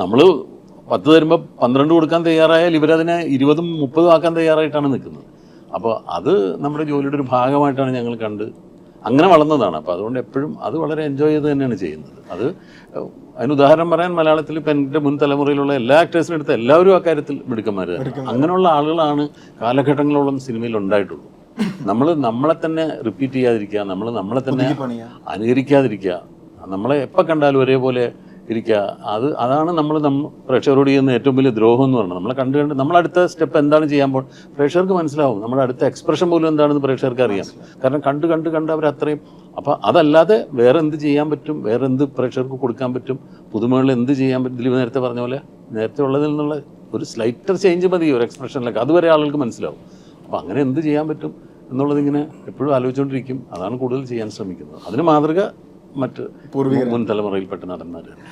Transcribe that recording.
നമ്മൾ 10 തരുമ്പോൾ 12 കൊടുക്കാൻ തയ്യാറായാൽ ഇവരതിനെ 20ഉം 30ഉം ആക്കാൻ തയ്യാറായിട്ടാണ് നിൽക്കുന്നത്. അപ്പോൾ അത് നമ്മുടെ ജോലിയുടെ ഒരു ഭാഗമായിട്ടാണ് ഞങ്ങൾ കണ്ട് അങ്ങനെ വളർന്നതാണ്. അപ്പോൾ അതുകൊണ്ട് എപ്പോഴും അത് വളരെ എൻജോയ് ചെയ്ത് തന്നെയാണ് ചെയ്യുന്നത്. അത് അതിന് ഉദാഹരണം പറയാൻ മലയാളത്തിൽ ഇപ്പം എൻ്റെ മുൻ തലമുറയിലുള്ള എല്ലാ ആക്ടേഴ്സിനും എടുത്ത എല്ലാവരും ആ കാര്യത്തിൽ മിടുക്കന്മാർ തന്നെ. അങ്ങനെയുള്ള ആളുകളാണ് കാലഘട്ടങ്ങളോളം സിനിമയിൽ ഉണ്ടായിട്ടുള്ളൂ. നമ്മളെ തന്നെ റിപ്പീറ്റ് ചെയ്യാതിരിക്കുക, നമ്മളെ തന്നെ അനുകരിക്കാതിരിക്കുക, നമ്മളെ എപ്പോൾ കണ്ടാലും ഒരേപോലെ ഇരിക്കുക, അതാണ് നമ്മൾ പ്രേക്ഷകരോട് ചെയ്യുന്ന ഏറ്റവും വലിയ ദ്രോഹം എന്ന് പറയുന്നത്. നമ്മളെ കണ്ട് നമ്മളടുത്ത സ്റ്റെപ്പ് എന്താണ് ചെയ്യാൻ പ്രേക്ഷകർക്ക് മനസ്സിലാവും. നമ്മുടെ അടുത്ത എക്സ്പ്രഷൻ പോലും എന്താണെന്ന് പ്രേക്ഷകർക്ക് അറിയാം. കാരണം കണ്ട് അവർ അത്രയും. അപ്പോൾ അതല്ലാതെ വേറെ എന്ത് ചെയ്യാൻ പറ്റും, വേറെ എന്ത് പ്രേക്ഷകർക്ക് കൊടുക്കാൻ പറ്റും, പുതുമകളിൽ എന്ത് ചെയ്യാൻ പറ്റും, ദിലീപ് നേരത്തെ പറഞ്ഞ പോലെ നേരത്തെ ഉള്ളതിൽ നിന്നുള്ള ഒരു സ്ലൈറ്റർ ചേഞ്ച് മതി ഒരു എക്സ്പ്രഷനിലൊക്കെ, അതുവരെ ആളുകൾക്ക് മനസ്സിലാവും. അപ്പോൾ അങ്ങനെ എന്ത് ചെയ്യാൻ പറ്റും എന്നുള്ളതിങ്ങനെ എപ്പോഴും ആലോചിച്ചുകൊണ്ടിരിക്കും. അതാണ് കൂടുതൽ ചെയ്യാൻ ശ്രമിക്കുന്നത്. അതിന് മാതൃക മറ്റ് മുൻ തലമുറയിൽപ്പെട്ട നടന്മാർ.